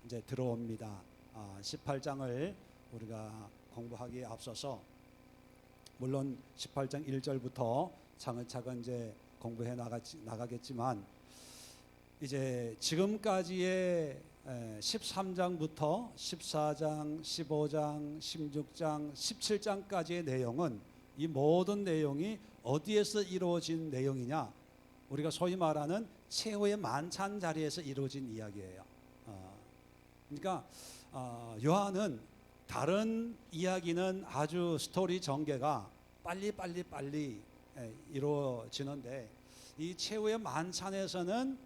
이제 들어옵니다. 18장을 우리가 공부하기에 앞서서 물론 18장 1절부터 차근차근 이제 공부해 나가겠지만 이제 지금까지의 13장부터 14장, 15장, 16장, 17장까지의 내용은 이 모든 내용이 어디에서 이루어진 내용이냐? 우리가 소위 말하는 최후의 만찬 자리에서 이루어진 이야기예요. 그러니까 요한은 다른 이야기는 아주 스토리 전개가 빨리 이루어지는데 이 최후의 만찬에서는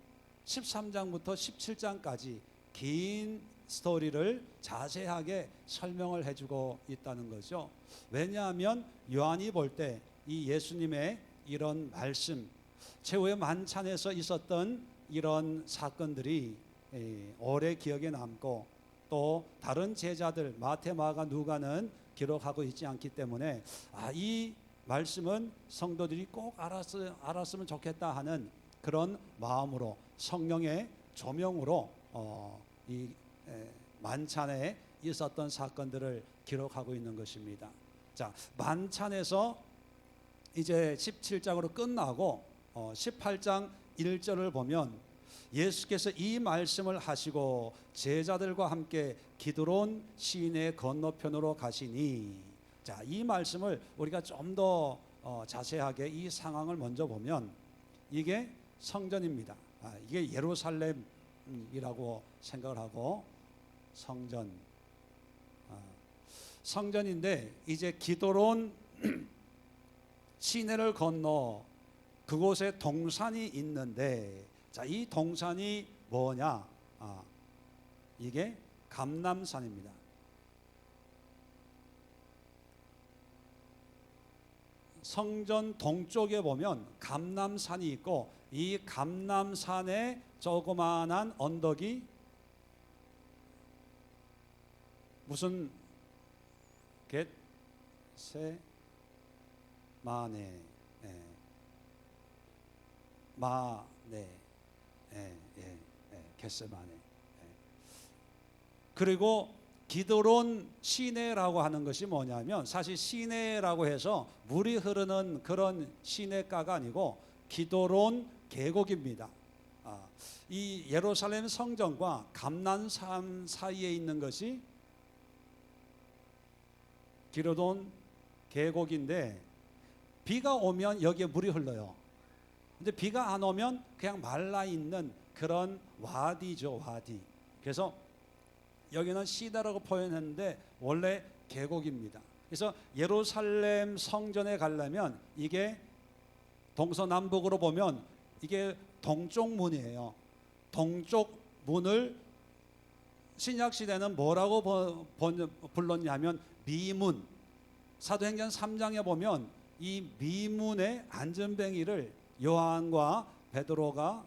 13장부터 17장까지 긴 스토리를 자세하게 설명을 해주고 있다는 거죠. 왜냐하면 요한이 볼 때 이 예수님의 이런 말씀, 최후의 만찬에서 있었던 이런 사건들이 오래 기억에 남고 또 다른 제자들 마태, 마가, 누가는 기록하고 있지 않기 때문에 이 말씀은 성도들이 꼭 알았으면 좋겠다 하는 그런 마음으로 성령의 조명으로 이 만찬에 있었던 사건들을 기록하고 있는 것입니다. 자, 만찬에서 이제 17장으로 끝나고 18장 1절을 보면 예수께서 이 말씀을 하시고 제자들과 함께 기드론 시내 건너편으로 가시니, 자, 이 말씀을 우리가 좀 더 자세하게 이 상황을 먼저 보면 이게 성전입니다. 이게 예루살렘이라고 생각을 하고 성전인데 이제 기드론 시내를 건너 그곳에 동산이 있는데, 자, 이 동산이 뭐냐? 이게 감람산입니다. 성전 동쪽에 보면 감람산이 있고 이 감람산에 조그마한 언덕이 무슨 겟세마네. 그리고 기드론 시내라고 하는 것이 뭐냐면 사실 시내라고 해서 물이 흐르는 그런 시내가가 아니고 기드론 계곡입니다. 이 예루살렘 성전과 감람산 사이에 있는 것이 기드론 계곡인데 비가 오면 여기에 물이 흘러요. 근데 비가 안 오면 그냥 말라 있는 그런 와디죠, 와디. 그래서 여기는 시다라고 표현했는데 원래 계곡입니다. 그래서 예루살렘 성전에 가려면 이게 동서남북으로 보면 이게 동쪽 문이에요. 동쪽 문을 신약 시대는 뭐라고 불렀냐면 미문. 사도행전 3장에 보면 이 미문의 안전뱅이를 요한과 베드로가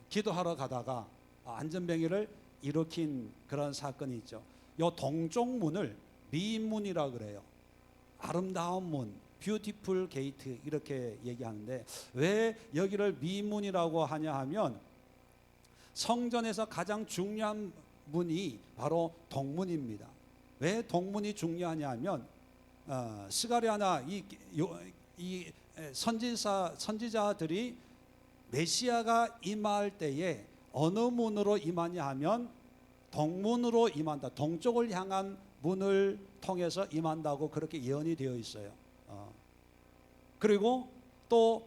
기도하러 가다가 안전뱅이를 일으킨 그런 사건이 있죠. 이 동쪽 문을 미문이라고 그래요. 아름다운 문, 뷰티풀 게이트 이렇게 얘기하는데 왜 여기를 미문이라고 하냐 하면 성전에서 가장 중요한 문이 바로 동문입니다. 왜 동문이 중요하냐 하면 스가랴나 이 선지자들이 메시아가 임할 때에 어느 문으로 임하냐 하면 동문으로 임한다. 동쪽을 향한 문을 통해서 임한다고 그렇게 예언이 되어 있어요. 그리고 또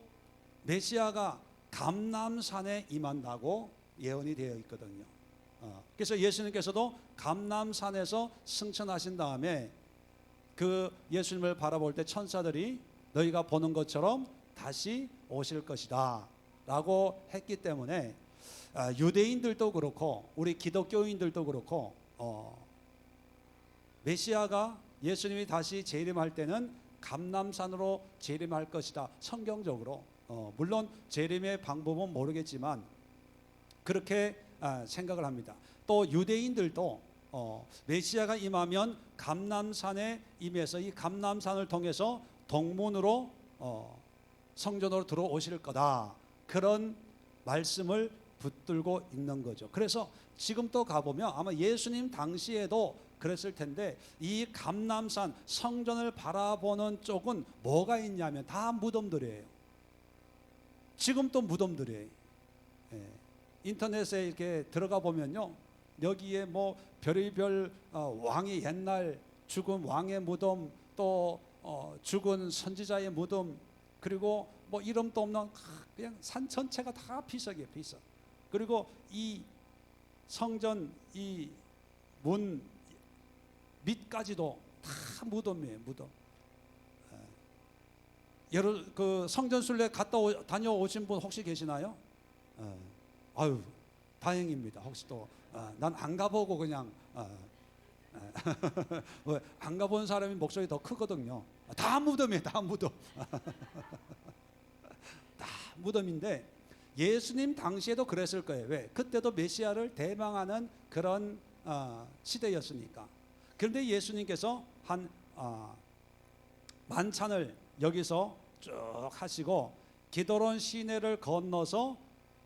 메시아가 감람산에 임한다고 예언이 되어 있거든요. 그래서 예수님께서도 감람산에서 승천하신 다음에 그 예수님을 바라볼 때 천사들이 너희가 보는 것처럼 다시 오실 것이다 라고 했기 때문에 유대인들도 그렇고 우리 기독교인들도 그렇고 메시아가 예수님이 다시 재림할 때는 감람산으로 재림할 것이다. 성경적으로 물론 재림의 방법은 모르겠지만 그렇게 생각을 합니다. 또 유대인들도 메시아가 임하면 감람산에 임해서 이 감람산을 통해서 동문으로 성전으로 들어오실 거다. 그런 말씀을 붙들고 있는 거죠. 그래서 지금 또 가보면 아마 예수님 당시에도 그랬을 텐데 이 감람산 성전을 바라보는 쪽은 뭐가 있냐면 다 무덤들이에요. 지금 또 무덤들이에요. 예. 인터넷에 이렇게 들어가 보면요, 여기에 뭐 별의별 왕의 옛날 죽은 왕의 무덤, 또 죽은 선지자의 무덤, 그리고 뭐 이름도 없는 그냥 산 전체가 다 비석이에요, 비석. 그리고 이 성전 이 문 밑까지도 다 무덤이에요, 무덤. 여러 그 성전 순례 다녀오신 분 혹시 계시나요? 아유, 다행입니다. 혹시 또 난 안 가보고 그냥 안 가본 사람이 목소리 더 크거든요. 다 무덤이에요, 다 무덤. 다 무덤인데 예수님 당시에도 그랬을 거예요. 왜? 그때도 메시아를 대망하는 그런 시대였으니까. 그런데 예수님께서 한 만찬을 여기서 쭉 하시고 기드론 시내를 건너서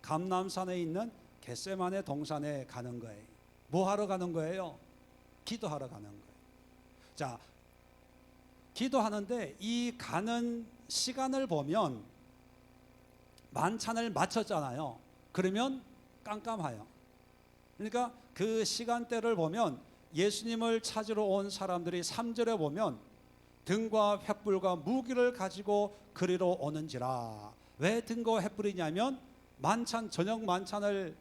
감람산에 있는 겟세마네 동산에 가는 거예요. 뭐 하러 가는 거예요? 기도하러 가는 거예요. 자, 기도하는데 이 가는 시간을 보면 만찬을 마쳤잖아요. 그러면 깜깜해요. 그러니까 그 시간대를 보면 예수님을 찾으러 온 사람들이 3절에 보면 등과 횃불과 무기를 가지고 그리로 오는지라. 왜 등과 횃불이냐면 저녁 만찬을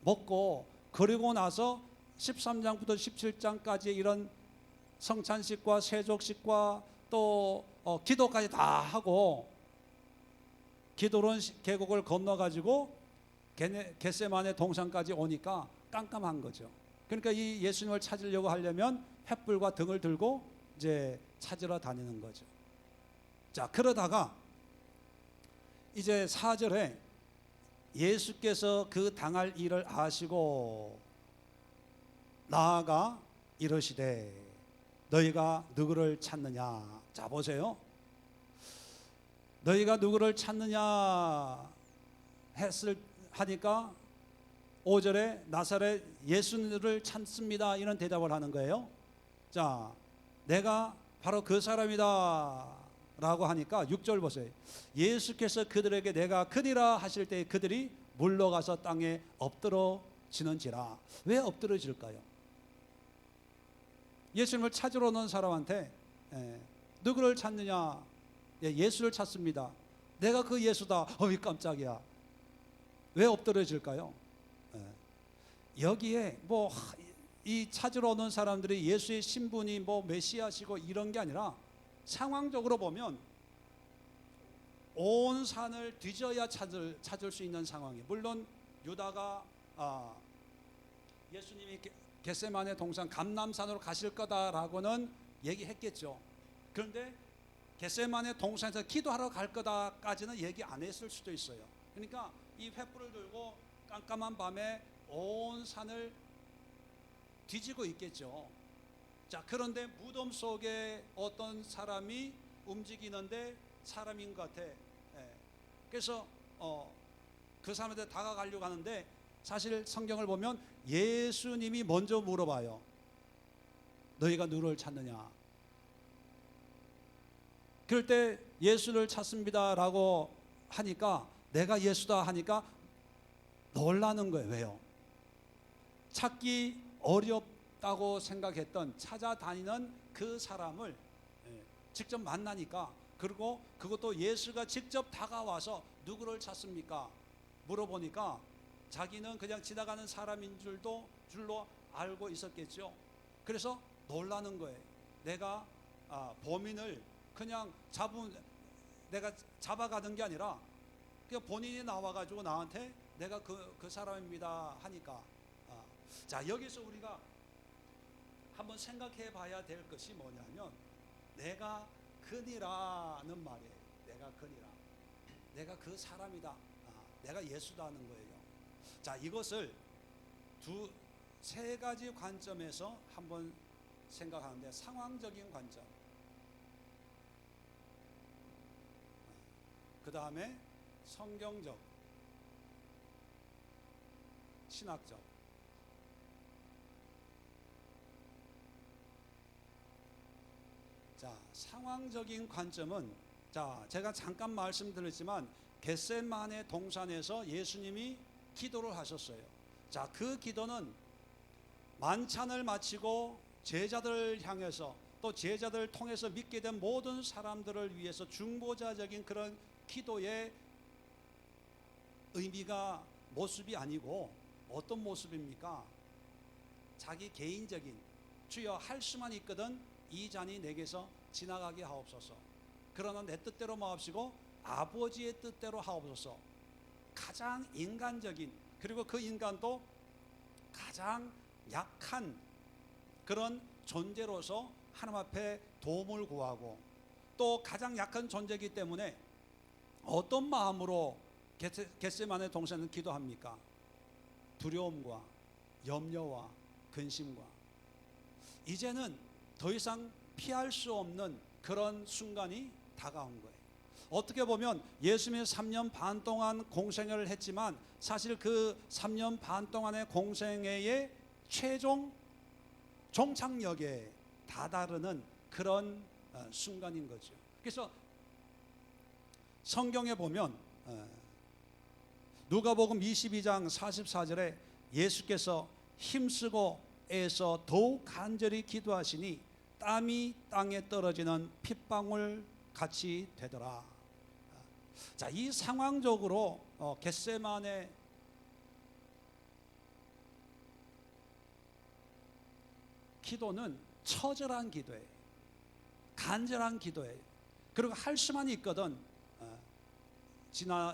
먹고 그리고 나서 13장부터 17장까지 이런 성찬식과 세족식과 또 기도까지 다 하고 기드론 계곡을 건너가지고 겟세마네 동산까지 오니까 깜깜한 거죠. 그러니까 이 예수님을 찾으려고 하려면 횃불과 등을 들고 이제 찾으러 다니는 거죠. 자, 그러다가 이제 4절에 예수께서 그 당할 일을 아시고 나아가 이르시되 너희가 누구를 찾느냐. 자, 보세요. 너희가 누구를 찾느냐 하니까 5절에 나사렛 예수를 찾습니다, 이런 대답을 하는 거예요. 자, 내가 바로 그 사람이다 라고 하니까 6절 보세요. 예수께서 그들에게 내가 그리라 하실 때 그들이 물러가서 땅에 엎드러지는지라. 왜 엎드러질까요? 예수님을 찾으러 오는 사람한테 누구를 찾느냐. 예수를 찾습니다. 내가 그 예수다. 어이 깜짝이야. 왜 엎드러질까요? 여기에 뭐 이 찾으러 오는 사람들이 예수의 신분이 뭐 메시아시고 이런 게 아니라 상황적으로 보면 온 산을 뒤져야 찾을 수 있는 상황이에요. 물론 유다가 예수님이 겟세마네 동산 감람산으로 가실 거다라고는 얘기했겠죠. 그런데 겟세마네 동산에서 기도하러 갈 거다까지는 얘기 안 했을 수도 있어요. 그러니까 이 횃불을 들고 깜깜한 밤에 온 산을 뒤지고 있겠죠. 자, 그런데 무덤 속에 어떤 사람이 움직이는데 사람인 것 같아. 그래서 그 사람한테 다가가려고 하는데 사실 성경을 보면 예수님이 먼저 물어봐요. 너희가 누구를 찾느냐. 그럴 때 예수를 찾습니다 라고 하니까 내가 예수다 하니까 놀라는 거예요. 왜요? 찾기 어렵다고 생각했던 찾아다니는 그 사람을 직접 만나니까, 그리고 그것도 예수가 직접 다가와서 누구를 찾습니까? 물어보니까 자기는 그냥 지나가는 사람인 줄로 알고 있었겠죠. 그래서 놀라는 거예요. 내가 범인을 그냥 내가 잡아가는 게 아니라 그냥 본인이 나와가지고 나한테 내가 그 사람입니다 하니까. 자, 여기서 우리가 한번 생각해 봐야 될 것이 뭐냐면 내가 그니라는 말이에요. 내가 그니라. 내가 그 사람이다. 내가 예수다 하는 거예요. 자, 이것을 세 가지 관점에서 한번 생각하는데, 상황적인 관점, 그 다음에 성경적, 신학적. 자, 상황적인 관점은, 자, 제가 잠깐 말씀드렸지만 겟세마네 동산에서 예수님이 기도를 하셨어요. 자, 그 기도는 만찬을 마치고 제자들을 향해서 또 제자들을 통해서 믿게 된 모든 사람들을 위해서 중보자적인 그런 기도의 의미가 모습이 아니고 어떤 모습입니까? 자기 개인적인, 주여 할 수만 있거든 이 잔이 내게서 지나가게 하옵소서. 그러나 내 뜻대로 마옵시고 아버지의 뜻대로 하옵소서. 가장 인간적인, 그리고 그 인간도 가장 약한 그런 존재로서 하나님 앞에 도움을 구하고, 또 가장 약한 존재이기 때문에 어떤 마음으로 겟세마네 동산은 기도합니까? 두려움과 염려와 근심과, 이제는 더 이상 피할 수 없는 그런 순간이 다가온 거예요. 어떻게 보면 예수님이 3년 반 동안 공생애를 했지만 사실 그 3년 반 동안의 공생애의 최종 종착역에 다다르는 그런 순간인 거죠. 그래서 성경에 보면 누가복음 22장 44절에 예수께서 힘쓰고 애써 더욱 간절히 기도하시니 땀이 땅에 떨어지는 핏방울 같이 되더라. 자, 이 상황적으로 겟세마네 기도는 처절한 기도예요. 간절한 기도예요. 그리고 할 수만 있거든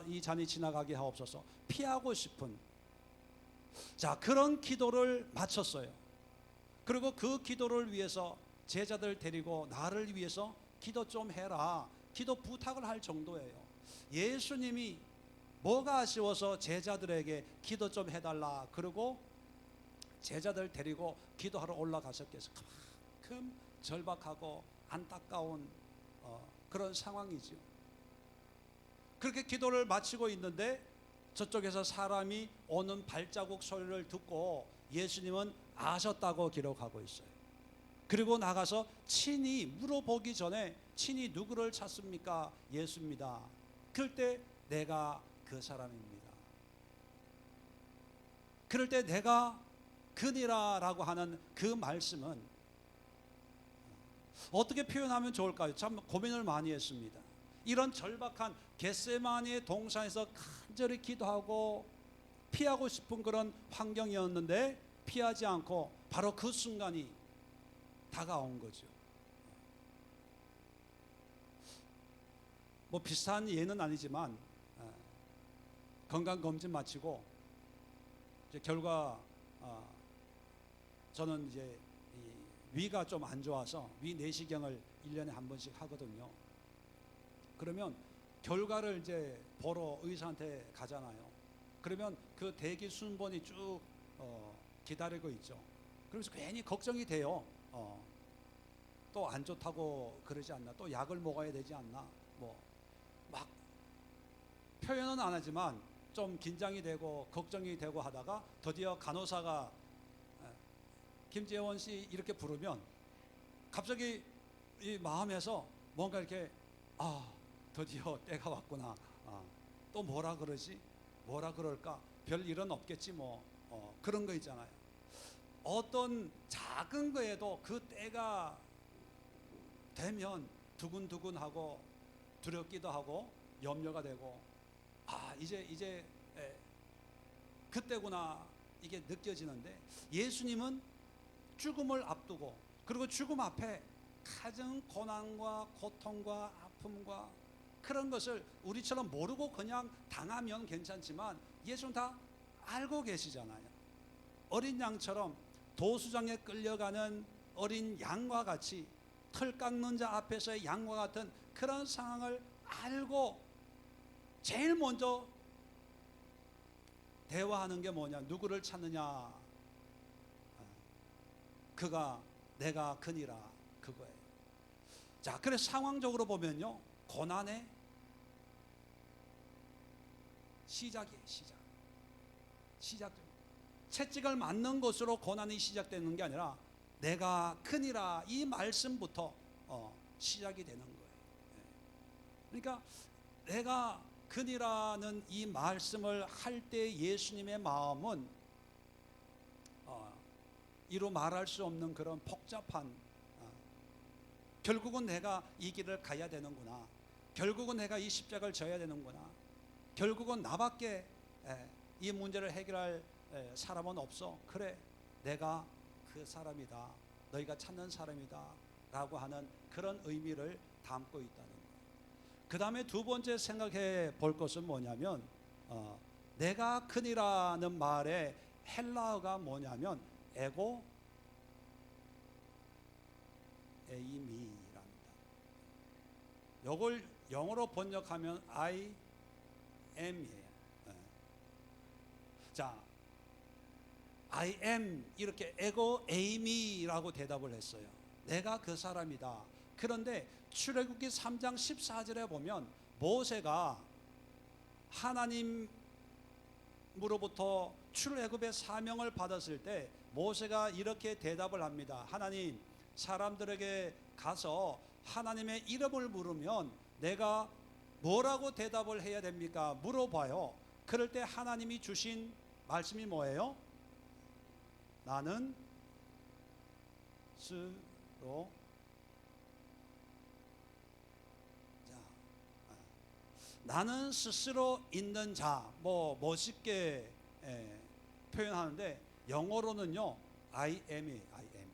이 잔이 지나가게 하옵소서. 피하고 싶은, 자, 그런 기도를 마쳤어요. 그리고 그 기도를 위해서 제자들 데리고 나를 위해서 기도 좀 해라, 기도 부탁을 할 정도예요. 예수님이 뭐가 아쉬워서 제자들에게 기도 좀 해달라 그리고 제자들 데리고 기도하러 올라가셨겠어요. 그만큼 절박하고 안타까운 그런 상황이죠. 그렇게 기도를 마치고 있는데 저쪽에서 사람이 오는 발자국 소리를 듣고 예수님은 아셨다고 기록하고 있어요. 그리고 나가서 친히 물어보기 전에 친히 누구를 찾습니까? 예수입니다. 그럴 때 내가 그 사람입니다. 그럴 때 내가 그니라라고 하는 그 말씀은 어떻게 표현하면 좋을까요? 참 고민을 많이 했습니다. 이런 절박한 겟세마네 동산에서 간절히 기도하고 피하고 싶은 그런 환경이었는데 피하지 않고 바로 그 순간이 다가온 거죠. 뭐 비슷한 예는 아니지만 건강검진 마치고 이제 결과 저는 이제 위가 좀 안 좋아서 위 내시경을 1년에 한 번씩 하거든요. 그러면 결과를 이제 보러 의사한테 가잖아요. 그러면 그 대기 순번이 쭉 기다리고 있죠. 그래서 괜히 걱정이 돼요. 또 안 좋다고 그러지 않나, 또 약을 먹어야 되지 않나, 뭐 막 표현은 안 하지만 좀 긴장이 되고 걱정이 되고 하다가 드디어 간호사가 김재원 씨 이렇게 부르면 갑자기 이 마음에서 뭔가 이렇게 드디어 때가 왔구나. 또 뭐라 그러지? 뭐라 그럴까? 별 일은 없겠지 뭐. 그런 거 있잖아요. 어떤 작은 거에도 그 때가 되면 두근두근하고 두렵기도 하고 염려가 되고 이제 그때구나 이게 느껴지는데, 예수님은 죽음을 앞두고 그리고 죽음 앞에 가장 고난과 고통과 아픔과 그런 것을 우리처럼 모르고 그냥 당하면 괜찮지만 예수는 다 알고 계시잖아요. 어린 양처럼 도수장에 끌려가는 어린 양과 같이, 털 깎는 자 앞에서의 양과 같은 그런 상황을 알고 제일 먼저 대화하는 게 뭐냐? 누구를 찾느냐? 그가 내가 그니라, 그거예요. 자, 그래서 상황적으로 보면요, 고난의 시작이에요. 시작입니다. 채찍을 맞는 것으로 고난이 시작되는 게 아니라 내가 크니라 이 말씀부터 시작이 되는 거예요. 그러니까 내가 크니라는 이 말씀을 할 때 예수님의 마음은 이루 말할 수 없는 그런 복잡한, 결국은 내가 이 길을 가야 되는구나, 결국은 내가 이 십자가를 져야 되는구나, 결국은 나밖에 이 문제를 해결할 사람은 없어, 그래 내가 그 사람이다, 너희가 찾는 사람이다 라고 하는 그런 의미를 담고 있다는 거예요. 그 다음에 두 번째 생각해 볼 것은 뭐냐면 내가 크니라는 말의 헬라어가 뭐냐면 에고 에이미랍니다. 이걸 영어로 번역하면 I am이에요. 자, I am 이렇게 에고 에이미라고 대답을 했어요. 내가 그 사람이다. 그런데 출애굽기 3장 14절에 보면 모세가 하나님으로부터 출애굽의 사명을 받았을 때 모세가 이렇게 대답을 합니다. 하나님, 사람들에게 가서 하나님의 이름을 물으면 내가 뭐라고 대답을 해야 됩니까? 물어봐요. 그럴 때 하나님이 주신 말씀이 뭐예요? 나는 스스로 나는 스스로 있는 자, 멋있게 표현하는데 영어로는요 I am이 I am.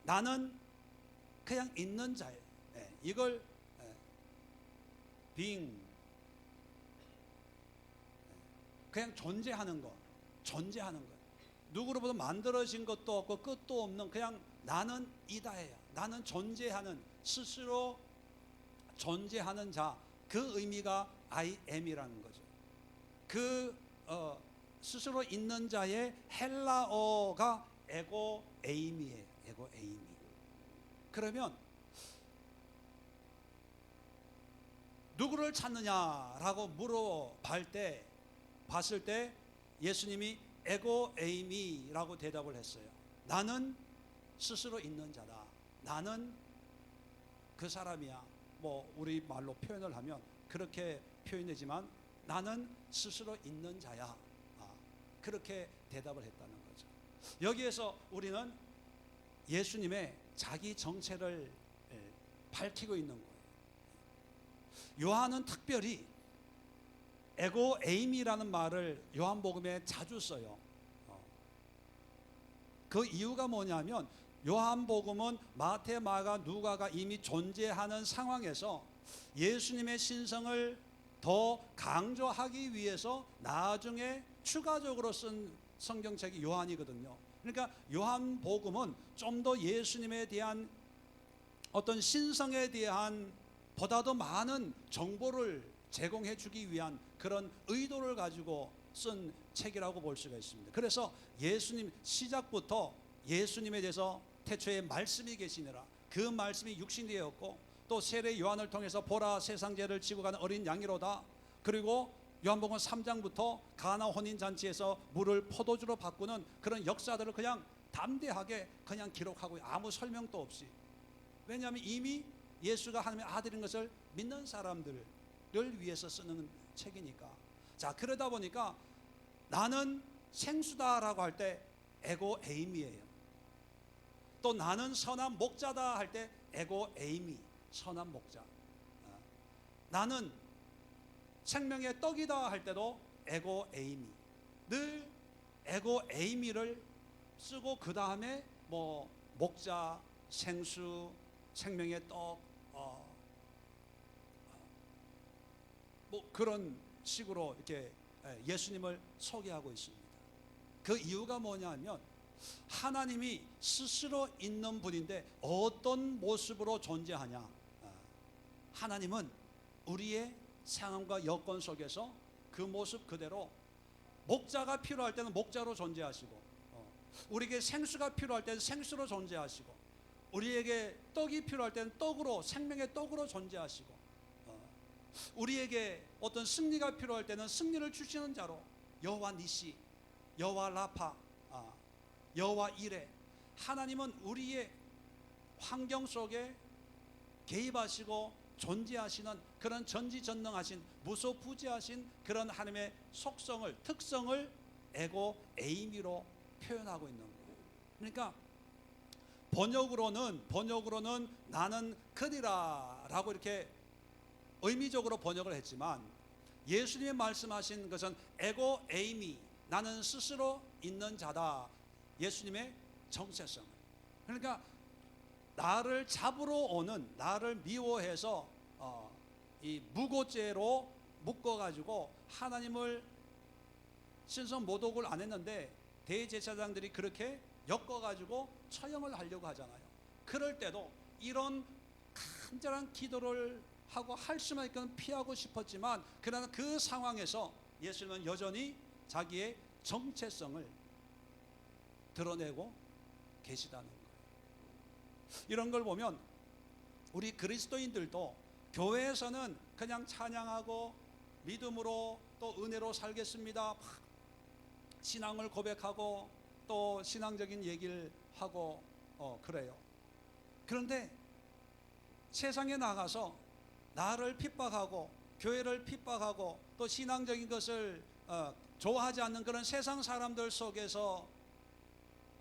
나는 그냥 있는 자예요. 이걸 being, 그냥 존재하는 거, 존재하는 거. 누구로부터 만들어진 것도 없고 끝도 없는 그냥 나는 이다예요. 나는 존재하는, 스스로 존재하는 자, 그 의미가 I am이라는 거죠. 그 스스로 있는 자의 헬라어가 에고 에이미예요. 에고 에이미. 그러면 누구를 찾느냐라고 봤을 때 예수님이 에고 에이미라고 대답을 했어요. 나는 스스로 있는 자다. 나는 그 사람이야. 우리 말로 표현을 하면 그렇게 표현되지만 나는 스스로 있는 자야. 그렇게 대답을 했다는 거죠. 여기에서 우리는 예수님의 자기 정체를 밝히고 있는 거예요. 요한은 특별히 에고 에이미라는 말을 요한복음에 자주 써요. 그 이유가 뭐냐면 요한복음은 마태, 마가, 누가가 이미 존재하는 상황에서 예수님의 신성을 더 강조하기 위해서 나중에 추가적으로 쓴 성경책이 요한이거든요. 그러니까 요한복음은 좀 더 예수님에 대한 어떤 신성에 대한 보다도 많은 정보를 제공해 주기 위한 그런 의도를 가지고 쓴 책이라고 볼 수가 있습니다. 그래서 예수님 시작부터 예수님에 대해서 태초에 말씀이 계시니라, 그 말씀이 육신이 되었고 또 세례 요한을 통해서 보라 세상 죄를 지고 가는 어린 양이로다. 그리고 요한복음 3장부터 가나 혼인잔치에서 물을 포도주로 바꾸는 그런 역사들을 그냥 담대하게 그냥 기록하고 아무 설명도 없이, 왜냐하면 이미 예수가 하나님의 아들인 것을 믿는 사람들을 위해서 쓰는 책이니까. 자, 그러다 보니까 나는 생수다라고 할 때 에고 에이미예요. 또 나는 선한 목자다 할 때 에고 에이미, 선한 목자. 나는 생명의 떡이다 할 때도 에고 에이미. 늘 에고 에이미를 쓰고 그 다음에 목자, 생수, 생명의 떡, 그런 식으로 이렇게 예수님을 소개하고 있습니다. 그 이유가 뭐냐면 하나님이 스스로 있는 분인데 어떤 모습으로 존재하냐? 하나님은 우리의 상황과 여건 속에서 그 모습 그대로 목자가 필요할 때는 목자로 존재하시고, 우리에게 생수가 필요할 때는 생수로 존재하시고, 우리에게 떡이 필요할 때는 떡으로, 생명의 떡으로 존재하시고, 우리에게 어떤 승리가 필요할 때는 승리를 주시는 자로 여호와 니시, 여호와 라파, 여호와 이레, 하나님은 우리의 환경 속에 개입하시고 존재하시는 그런 전지전능하신 무소부지하신 그런 하나님의 속성을, 특성을 에고 에이미로 표현하고 있는 거예요. 그러니까 번역으로는 나는 그리라라고 이렇게 의미적으로 번역을 했지만, 예수님이 말씀하신 것은 에고 에이미, 나는 스스로 있는 자다. 예수님의 정체성. 그러니까 나를 잡으러 오는, 나를 미워해서 이 무고죄로 묶어가지고 하나님을 신성 모독을 안 했는데 대제사장들이 그렇게 엮어가지고 처형을 하려고 하잖아요. 그럴 때도 이런 간절한 기도를 하고 할 수만 있건 피하고 싶었지만, 그러나 그 상황에서 예수님은 여전히 자기의 정체성을 드러내고 계시다는 거예요. 이런 걸 보면 우리 그리스도인들도 교회에서는 그냥 찬양하고 믿음으로 또 은혜로 살겠습니다, 신앙을 고백하고 또 신앙적인 얘기를 하고 그래요. 그런데 세상에 나가서 나를 핍박하고 교회를 핍박하고 또 신앙적인 것을 좋아하지 않는 그런 세상 사람들 속에서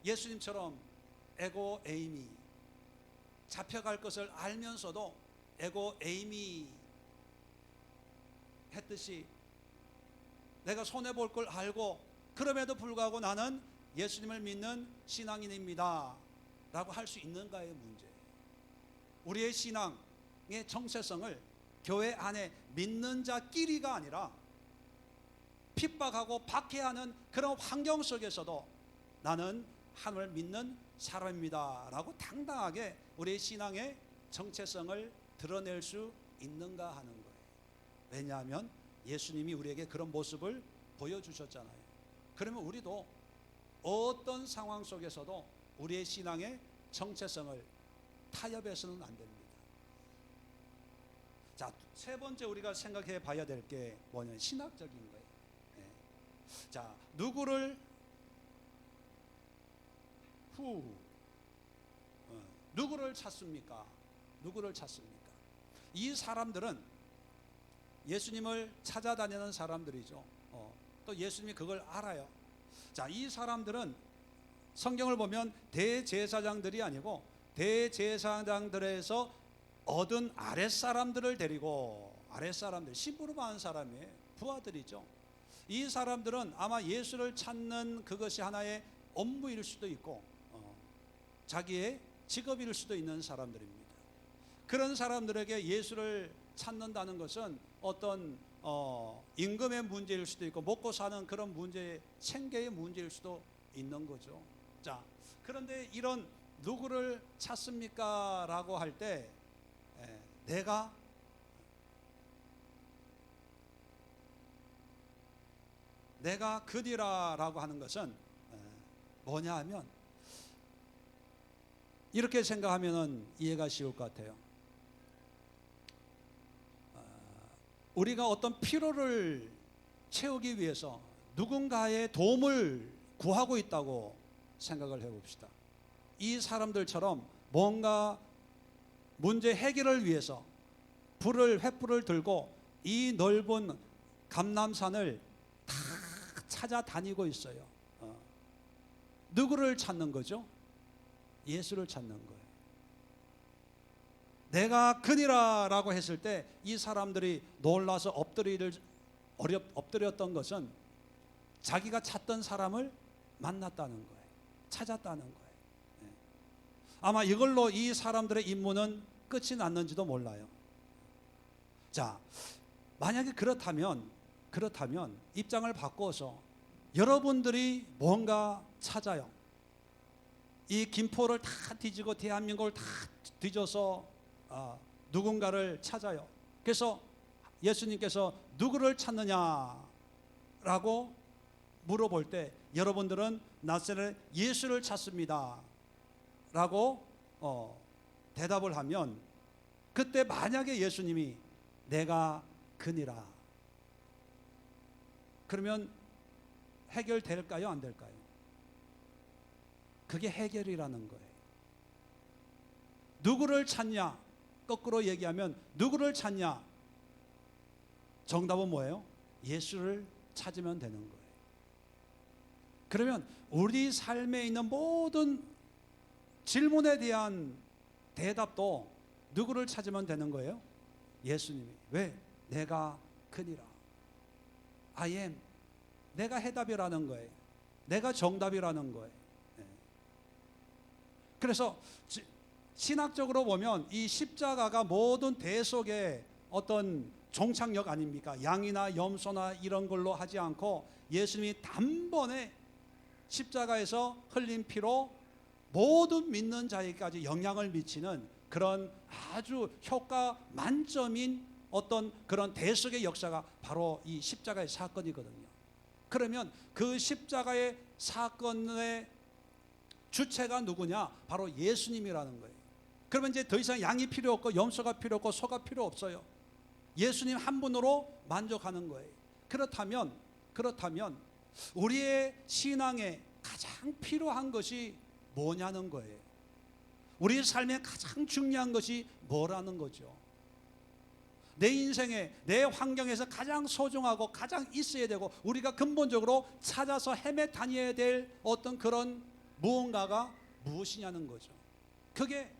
예수님처럼 에고 에이미, 잡혀갈 것을 알면서도 에고 에이미 했듯이 내가 손해볼 걸 알고 그럼에도 불구하고 나는 예수님을 믿는 신앙인입니다 라고 할 수 있는가의 문제. 우리의 신앙의 정체성을 교회 안에 믿는 자끼리가 아니라 핍박하고 박해하는 그런 환경 속에서도 나는 하나님을 믿는 사람입니다 라고 당당하게 우리의 신앙의 정체성을 드러낼 수 있는가 하는 거예요. 왜냐하면 예수님이 우리에게 그런 모습을 보여주셨잖아요. 그러면 우리도 어떤 상황 속에서도 우리의 신앙의 정체성을 타협해서는 안 됩니다. 자, 세 번째 우리가 생각해 봐야 될 게 뭐냐면 신학적인 거예요. 자, 누구를 누구를 찾습니까? 누구를 찾습니까? 이 사람들은 예수님을 찾아다니는 사람들이죠. 또 예수님이 그걸 알아요. 자, 이 사람들은 성경을 보면 대제사장들이 아니고 대제사장들에서 얻은 아랫사람들을 데리고, 아랫사람들, 심부름하는 사람이에요. 부하들이죠. 이 사람들은 아마 예수를 찾는 그것이 하나의 업무일 수도 있고 자기의 직업일 수도 있는 사람들입니다. 그런 사람들에게 예수를 찾는다는 것은 어떤 임금의 문제일 수도 있고 먹고 사는 그런 문제, 생계의 문제일 수도 있는 거죠. 자, 그런데 이런 누구를 찾습니까? 라고 할 때 내가 그리라 라고 하는 것은 뭐냐 하면, 이렇게 생각하면 이해가 쉬울 것 같아요. 우리가 어떤 필요를 채우기 위해서 누군가의 도움을 구하고 있다고 생각을 해봅시다. 이 사람들처럼 뭔가 문제 해결을 위해서 횃불을 들고 이 넓은 감람산을 다 찾아다니고 있어요. 누구를 찾는 거죠? 예수를 찾는 거예요. 내가 그니라 라고 했을 때 이 사람들이 놀라서 엎드렸던 것은 자기가 찾던 사람을 만났다는 거예요. 찾았다는 거예요. 아마 이걸로 이 사람들의 임무는 끝이 났는지도 몰라요. 자, 만약에 그렇다면 입장을 바꿔서 여러분들이 뭔가 찾아요. 이 김포를 다 뒤지고 대한민국을 다 뒤져서 누군가를 찾아요. 그래서 예수님께서 누구를 찾느냐라고 물어볼 때 여러분들은 나사렛 예수를 찾습니다 라고 대답을 하면, 그때 만약에 예수님이 내가 그니라. 그러면 해결될까요? 안 될까요? 그게 해결이라는 거예요. 누구를 찾냐? 거꾸로 얘기하면 누구를 찾냐? 정답은 뭐예요? 예수를 찾으면 되는 거예요. 그러면 우리 삶에 있는 모든 질문에 대한 대답도 누구를 찾으면 되는 거예요? 예수님이. 왜? 내가 그니라. I am. 내가 해답이라는 거예요. 내가 정답이라는 거예요. 그래서 신학적으로 보면 이 십자가가 모든 대속의 어떤 종착역 아닙니까? 양이나 염소나 이런 걸로 하지 않고 예수님이 단번에 십자가에서 흘린 피로 모든 믿는 자에게까지 영향을 미치는 그런 아주 효과 만점인 어떤 그런 대속의 역사가 바로 이 십자가의 사건이거든요. 그러면 그 십자가의 사건의 주체가 누구냐? 바로 예수님이라는 거예요. 그러면 이제 더 이상 양이 필요 없고 염소가 필요 없고 소가 필요 없어요. 예수님 한 분으로 만족하는 거예요. 그렇다면 우리의 신앙에 가장 필요한 것이 뭐냐는 거예요. 우리의 삶에 가장 중요한 것이 뭐라는 거죠. 내 인생에 내 환경에서 가장 소중하고 가장 있어야 되고 우리가 근본적으로 찾아서 헤매 다녀야 될 어떤 그런 무언가가 무엇이냐는 거죠. 그게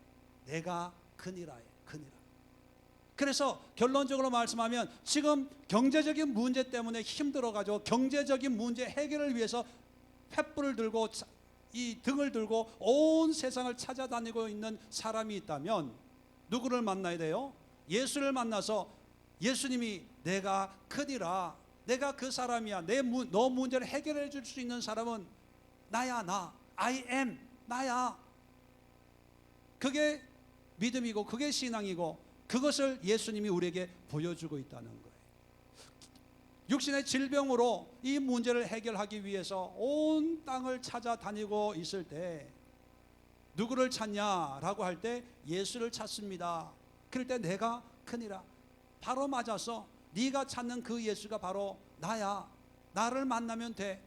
내가 그니라예요. 그니라. 그래서 결론적으로 말씀하면 지금 경제적인 문제 때문에 힘들어가지고 경제적인 문제 해결을 위해서 횃불을 들고 이 등을 들고 온 세상을 찾아다니고 있는 사람이 있다면 누구를 만나야 돼요? 예수를 만나서 예수님이 내가 그니라, 내가 그 사람이야, 너 문제를 해결해 줄 수 있는 사람은 나야. 나 I am 나야. 그게 믿음이고 그게 신앙이고 그것을 예수님이 우리에게 보여주고 있다는 거예요. 육신의 질병으로 이 문제를 해결하기 위해서 온 땅을 찾아다니고 있을 때 누구를 찾냐라고 할 때 예수를 찾습니다. 그럴 때 내가 크니라. 바로 맞아서 네가 찾는 그 예수가 바로 나야. 나를 만나면 돼.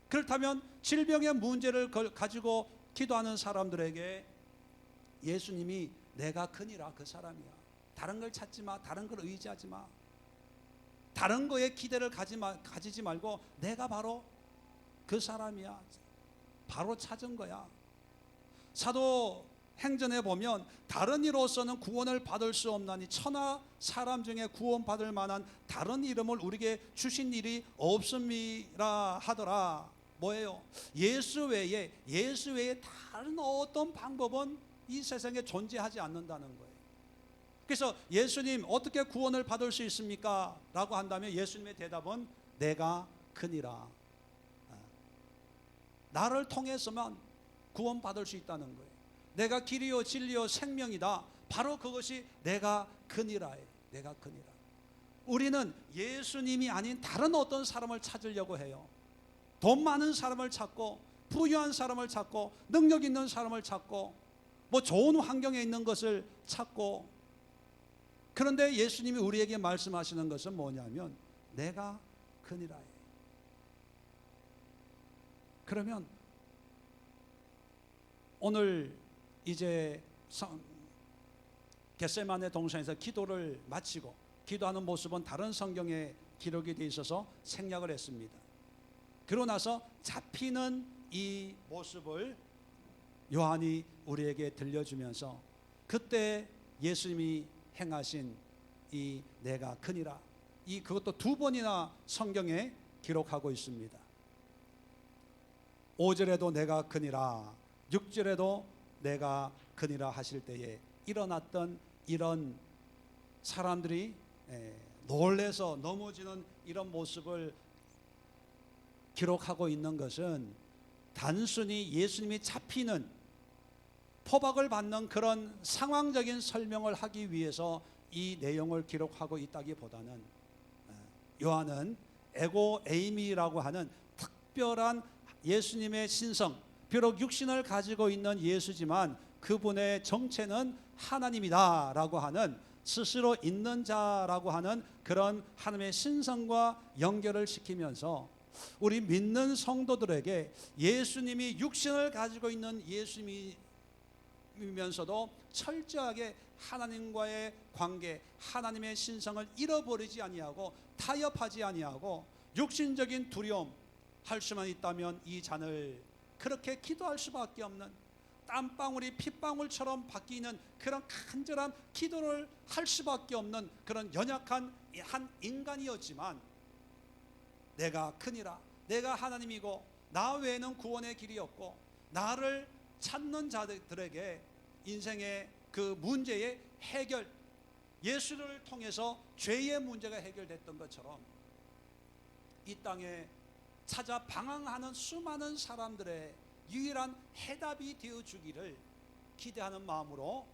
그렇다면 질병의 문제를 가지고 기도하는 사람들에게 예수님이 내가 크니라 그 사람이야. 다른 걸 찾지 마. 다른 걸 의지하지 마. 다른 거에 기대를 가지지 말고 내가 바로 그 사람이야. 바로 찾은 거야. 사도행전에 보면 다른 이로서는 구원을 받을 수 없나니 천하 사람 중에 구원받을 만한 다른 이름을 우리에게 주신 일이 없음이라 하더라. 뭐예요? 예수 외에 다른 어떤 방법은 이 세상에 존재하지 않는다는 거예요. 그래서 예수님 어떻게 구원을 받을 수 있습니까? 라고 한다면 예수님의 대답은 내가 그니라. 나를 통해서만 구원받을 수 있다는 거예요. 내가 길이요 진리요 생명이다. 바로 그것이 내가 그니라예요. 내가 그니라. 우리는 예수님이 아닌 다른 어떤 사람을 찾으려고 해요. 돈 많은 사람을 찾고 부유한 사람을 찾고 능력 있는 사람을 찾고 뭐 좋은 환경에 있는 것을 찾고, 그런데 예수님이 우리에게 말씀하시는 것은 뭐냐면 내가 그니라예요. 그러면 오늘 이제 겟세마네 동산에서 기도를 마치고 기도하는 모습은 다른 성경에 기록이 되어 있어서 생략을 했습니다. 그러고 나서 잡히는 이 모습을 요한이 우리에게 들려주면서 그때 예수님이 행하신 이 내가 크니라, 그것도 두 번이나 성경에 기록하고 있습니다. 5절에도 내가 크니라, 6절에도 내가 크니라 하실 때에 일어났던 이런 사람들이 놀래서 넘어지는 이런 모습을 기록하고 있는 것은 단순히 예수님이 잡히는, 포박을 받는 그런 상황적인 설명을 하기 위해서 이 내용을 기록하고 있다기보다는 요한은 에고 에이미라고 하는 특별한 예수님의 신성, 비록 육신을 가지고 있는 예수지만 그분의 정체는 하나님이다 라고 하는 스스로 있는 자라고 하는 그런 하나님의 신성과 연결을 시키면서 우리 믿는 성도들에게 예수님이 육신을 가지고 있는 예수님이면서도 철저하게 하나님과의 관계, 하나님의 신성을 잃어버리지 아니하고 타협하지 아니하고 육신적인 두려움 할 수만 있다면 이 잔을 그렇게 기도할 수밖에 없는 땀방울이 핏방울처럼 바뀌는 그런 간절한 기도를 할 수밖에 없는 그런 연약한 한 인간이었지만 내가 크니라, 내가 하나님이고 나 외에는 구원의 길이 없고 나를 찾는 자들에게 인생의 그 문제의 해결, 예수를 통해서 죄의 문제가 해결됐던 것처럼 이 땅에 찾아 방황하는 수많은 사람들의 유일한 해답이 되어주기를 기대하는 마음으로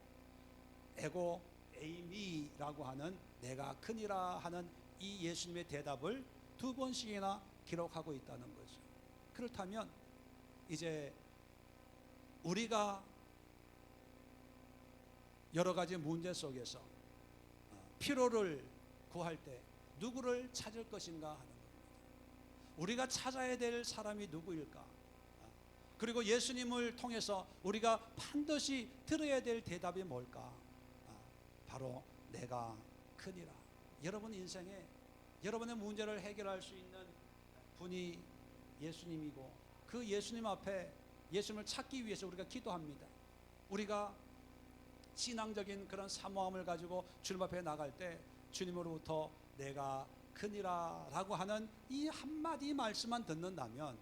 에고 에이미라고 하는 내가 크니라 하는 이 예수님의 대답을 2번씩이나 기록하고 있다는 거죠. 그렇다면 이제 우리가 여러 가지 문제 속에서 피로를 구할 때 누구를 찾을 것인가 하는 겁니다. 우리가 찾아야 될 사람이 누구일까? 그리고 예수님을 통해서 우리가 반드시 들어야 될 대답이 뭘까? 바로 내가 크니라. 여러분 인생에 여러분의 문제를 해결할 수 있는 분이 예수님이고 그 예수님 앞에 예수님을 찾기 위해서 우리가 기도합니다. 우리가 신앙적인 그런 사모함을 가지고 주님 앞에 나갈 때 주님으로부터 내가 크니라 라고 하는 이 한마디 말씀만 듣는다면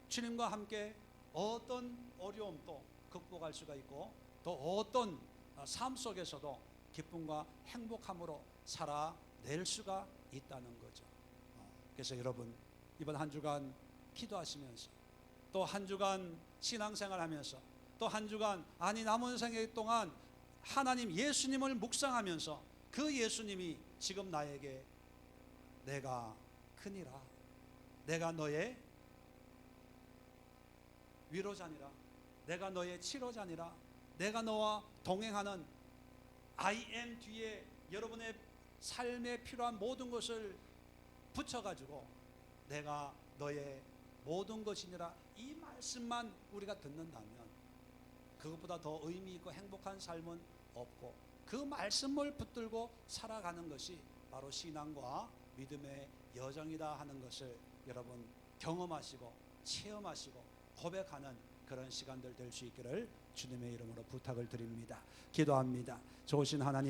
주님과 함께 어떤 어려움도 극복할 수가 있고 또 어떤 삶 속에서도 기쁨과 행복함으로 살아낼 수가 있다는 거죠. 그래서 여러분 이번 한 주간 기도하시면서 또 한 주간 신앙생활하면서 또 한 주간 남은 생애 동안 하나님 예수님을 묵상하면서 그 예수님이 지금 나에게 내가 크니라, 내가 너의 위로자니라, 내가 너의 치료자니라, 내가 너와 동행하는 I am 뒤에 여러분의 삶에 필요한 모든 것을 붙여가지고 내가 너의 모든 것이니라 이 말씀만 우리가 듣는다면 그것보다 더 의미 있고 행복한 삶은 없고 그 말씀을 붙들고 살아가는 것이 바로 신앙과 믿음의 여정이다 하는 것을 여러분 경험하시고 체험하시고 고백하는 그런 시간들 될 수 있기를 주님의 이름으로 부탁을 드립니다. 기도합니다. 좋으신 하나님